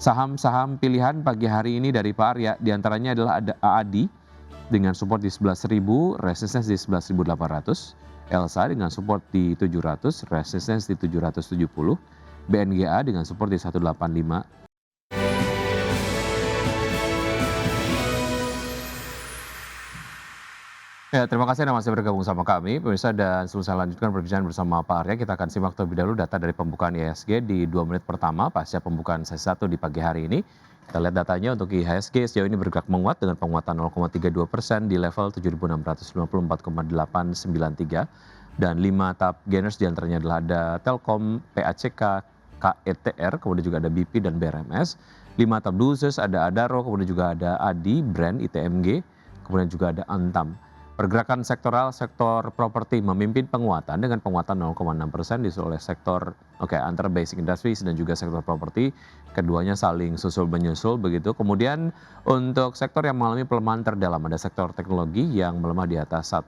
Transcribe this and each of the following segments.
Saham-saham pilihan pagi hari ini dari Pak Arya, diantaranya adalah ada AADI dengan support di 11.000, resistance di 11.800, Elsa dengan support di 700, resistance di 770, BNGA dengan support di 185. Ya, terima kasih Anda masih bergabung sama kami, pemirsa, dan sebelum saya lanjutkan perbincangan bersama Pak Arya, kita akan simak terlebih dahulu data dari pembukaan IHSG di 2 menit pertama pasca pembukaan sesi 1 di pagi hari ini. Kita lihat datanya untuk IHSG sejauh ini bergerak menguat dengan penguatan 0,32% di level 7.654,893 dan 5 top gainers diantaranya adalah ada Telkom, PACK, KETR, kemudian juga ada BP dan BRMS. 5 top losers ada Adaro, kemudian juga ada ADI, Brand, ITMG, kemudian juga ada Antam. Pergerakan sektoral, sektor properti memimpin penguatan dengan penguatan 0,6% disusul oleh sektor antara basic industries dan juga sektor properti. Keduanya saling susul menyusul begitu. Kemudian untuk sektor yang mengalami pelemahan terdalam ada sektor teknologi yang melemah di atas 1%.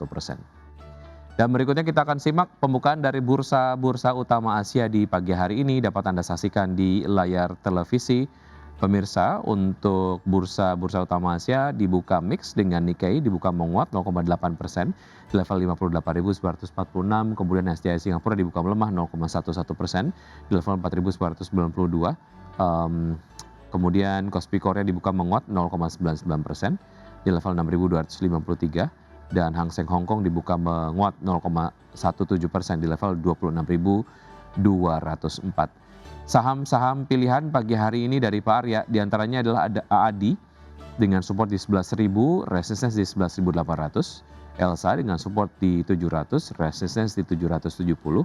Dan berikutnya kita akan simak pembukaan dari bursa-bursa utama Asia di pagi hari ini dapat Anda saksikan di layar televisi. Pemirsa, untuk bursa utama Asia dibuka mix dengan Nikkei dibuka menguat 0,8% di level 58.946, kemudian STI Singapura dibuka melemah 0,11% di level 4.992, kemudian Kospi Korea dibuka menguat 0,99% di level 6.253 dan Hang Seng Hong Kong dibuka menguat 0,17% di level 26.204. Saham-saham pilihan pagi hari ini dari Pak Arya, diantaranya adalah ada AADI dengan support di 11.000, resistance di 11.800, Elsa dengan support di 700, resistance di 770,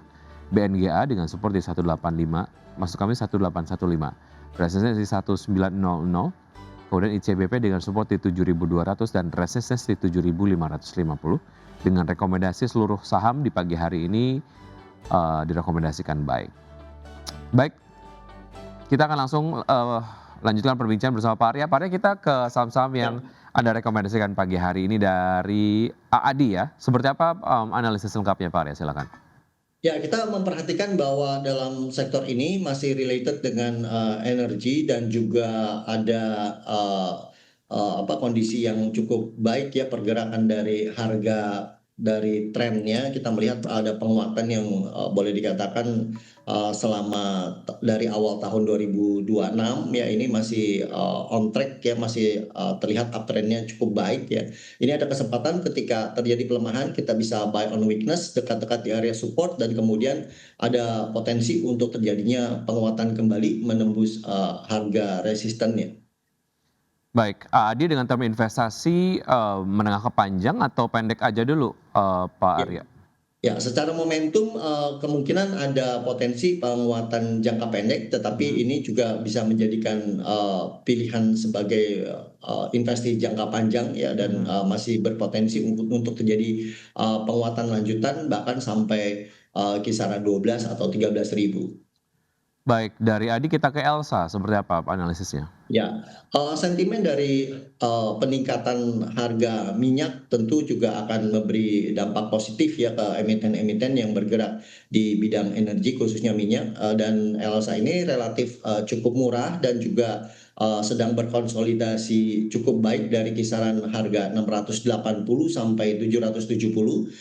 BNGA dengan support di 185, maksud kami 1815, resistance di 1900, kemudian ICBP dengan support di 7.200 dan resistance di 7.550, dengan rekomendasi seluruh saham di pagi hari ini direkomendasikan baik. Baik, kita akan langsung lanjutkan perbincangan bersama Pak Arya. Pak Arya, kita ke saham-saham yang Anda rekomendasikan pagi hari ini dari AADI ya. Seperti apa analisis lengkapnya Pak Arya, silakan. Ya, kita memperhatikan bahwa dalam sektor ini masih related dengan energi dan juga ada kondisi yang cukup baik ya, pergerakan dari harga dari trennya. Kita melihat ada penguatan yang boleh dikatakan selama dari awal tahun 2026 ya, ini masih on track ya, masih terlihat uptrendnya cukup baik ya. Ini ada kesempatan ketika terjadi pelemahan kita bisa buy on weakness dekat-dekat di area support, dan kemudian ada potensi untuk terjadinya penguatan kembali menembus harga resistennya. Baik, AADI dengan term investasi menengah ke panjang atau pendek aja dulu Pak Arya? Ya, secara momentum kemungkinan ada potensi penguatan jangka pendek, tetapi ini juga bisa menjadikan pilihan sebagai investasi jangka panjang ya, dan masih berpotensi untuk terjadi penguatan lanjutan bahkan sampai kisaran 12 atau 13.000. Baik, dari Adi kita ke Elsa, seperti apa analisisnya? Ya, sentimen dari peningkatan harga minyak tentu juga akan memberi dampak positif ya ke emiten-emiten yang bergerak di bidang energi khususnya minyak, dan Elsa ini relatif cukup murah dan juga sedang berkonsolidasi cukup baik dari kisaran harga 680 sampai 770,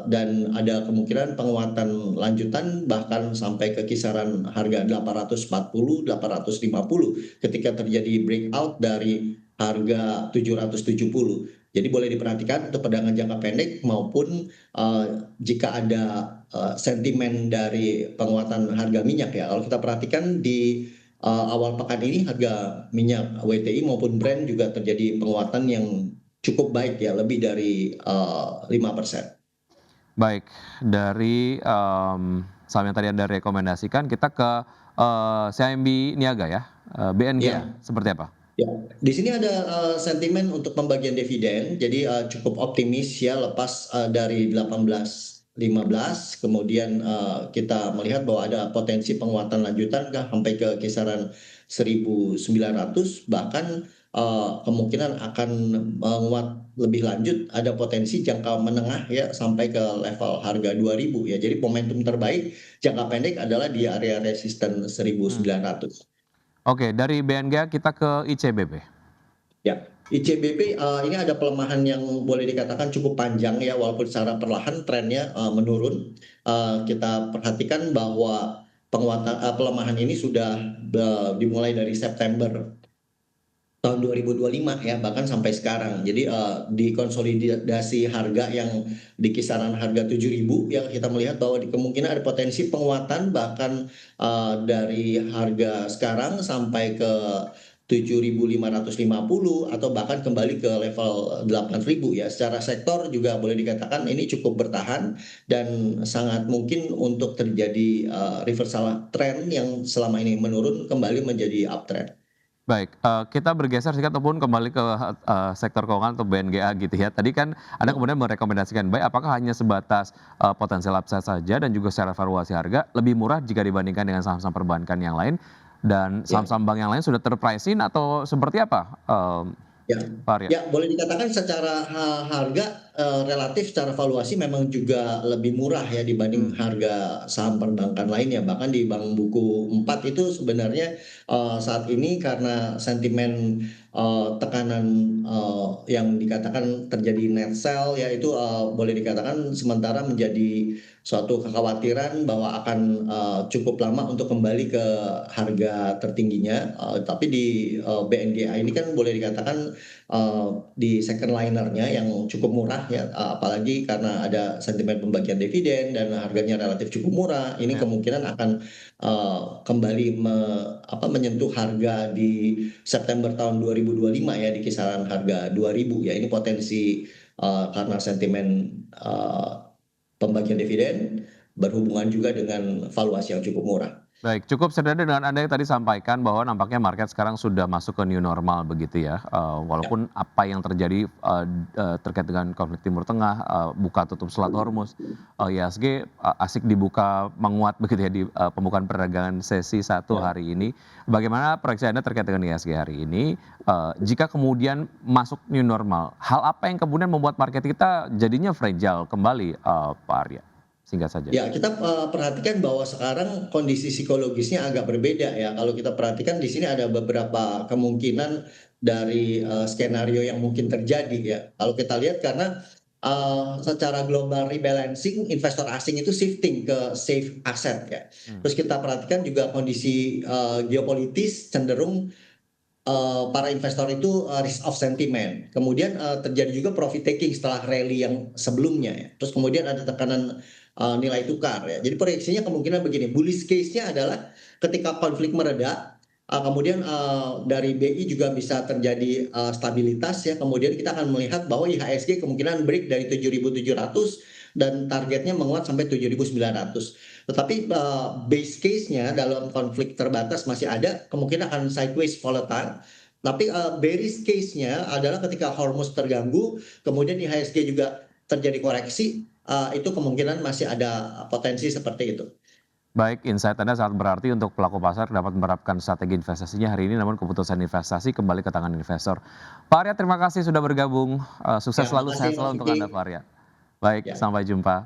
dan ada kemungkinan penguatan lanjutan bahkan sampai ke kisaran harga 840 850 ketika terjadi breakout dari harga 770. Jadi boleh diperhatikan untuk perdagangan jangka pendek maupun jika ada sentimen dari penguatan harga minyak ya. Kalau kita perhatikan di awal pekan ini harga minyak WTI maupun Brent juga terjadi penguatan yang cukup baik ya, lebih dari 5%. Baik, dari saham yang tadi Anda rekomendasikan, kita ke CIMB Niaga ya, BNGA, seperti apa? Ya, di sini ada sentimen untuk pembagian dividen, jadi cukup optimis ya lepas dari 18.15, kemudian kita melihat bahwa ada potensi penguatan lanjutan sampai ke kisaran 1.900, bahkan kemungkinan akan menguat lebih lanjut, ada potensi jangka menengah ya sampai ke level harga 2.000 ya. Jadi momentum terbaik jangka pendek adalah di area resisten 1.900. Oke, dari BNGA kita ke ICBP. Ya, ICBP ini ada pelemahan yang boleh dikatakan cukup panjang ya, walaupun secara perlahan trennya menurun. Kita perhatikan bahwa pelemahan ini sudah dimulai dari September tahun 2025 ya, bahkan sampai sekarang. Jadi di konsolidasi harga yang di kisaran harga 7.000 ya, kita melihat bahwa kemungkinan ada potensi penguatan bahkan dari harga sekarang sampai ke 7.550 atau bahkan kembali ke level 8.000 ya. Secara sektor juga boleh dikatakan ini cukup bertahan dan sangat mungkin untuk terjadi reversal trend yang selama ini menurun kembali menjadi uptrend. Baik, kita bergeser sedikit ataupun kembali ke, sektor keuangan atau BNGA gitu ya. Tadi kan Anda Ya. kemudian merekomendasikan buy, apakah hanya sebatas, potensial upside saja dan juga secara valuasi harga lebih murah jika dibandingkan dengan saham-saham perbankan yang lain, dan Ya. saham-saham bank yang lain sudah ter-price in atau seperti apa, Ya, Pak Arya? ya boleh dikatakan secara harga, relatif secara valuasi memang juga lebih murah ya dibanding Mmm, harga saham perbankan lainnya. Bahkan di Bank Buku 4 itu sebenarnya, saat ini karena sentimen, tekanan, yang dikatakan terjadi net sell ya itu, boleh dikatakan sementara menjadi suatu kekhawatiran bahwa akan, cukup lama untuk kembali ke harga tertingginya, tapi di, BNGA ini kan boleh dikatakan di second liner-nya yang cukup murah ya, apalagi karena ada sentimen pembagian dividen dan harganya relatif cukup murah, ini ya. kemungkinan akan, kembali menyentuh harga di September tahun 2025 ya, di kisaran harga 2.000 ya. Ini potensi, karena sentimen, eee, pembagian dividen berhubungan juga dengan valuasi yang cukup murah. Baik, cukup sederhana dengan Anda yang tadi sampaikan bahwa nampaknya market sekarang sudah masuk ke new normal begitu ya, Ya. walaupun apa yang terjadi, terkait dengan konflik Timur Tengah, buka tutup Selat Hormuz, IHSG, asik dibuka menguat begitu ya di, pembukaan perdagangan sesi 1 Ya. hari ini. Bagaimana proyeksi Anda terkait dengan IHSG hari ini? Jika kemudian masuk new normal, hal apa yang kemudian membuat market kita jadinya fragile kembali, Pak Arya? Singkat saja. Ya, kita, perhatikan bahwa sekarang kondisi psikologisnya agak berbeda ya. Kalau kita perhatikan di sini ada beberapa kemungkinan dari, skenario yang mungkin terjadi ya. Kalau kita lihat karena, secara global rebalancing investor asing itu shifting ke safe asset ya. Mmm, Terus kita perhatikan juga kondisi, geopolitis cenderung, para investor itu, risk off sentiment. Kemudian, terjadi juga profit taking setelah rally yang sebelumnya ya. Terus kemudian ada tekanan, nilai tukar ya. Jadi proyeksinya kemungkinan begini, bullish case-nya adalah ketika konflik mereda, kemudian, dari BI juga bisa terjadi, stabilitas ya, kemudian kita akan melihat bahwa IHSG kemungkinan break dari 7.700 dan targetnya menguat sampai 7.900. Tetapi, base case-nya dalam konflik terbatas masih ada, kemungkinan akan sideways volatile. Tapi, bearish case-nya adalah ketika Hormuz terganggu, kemudian IHSG juga terjadi koreksi, itu kemungkinan masih ada potensi seperti itu. Baik, insight Anda sangat berarti untuk pelaku pasar dapat menerapkan strategi investasinya hari ini, namun keputusan investasi kembali ke tangan investor. Pak Arya, terima kasih sudah bergabung, sukses Ya, selalu, makasih sehat Mas selalu untuk Vicky. Anda Pak Arya. Baik, Ya. sampai jumpa.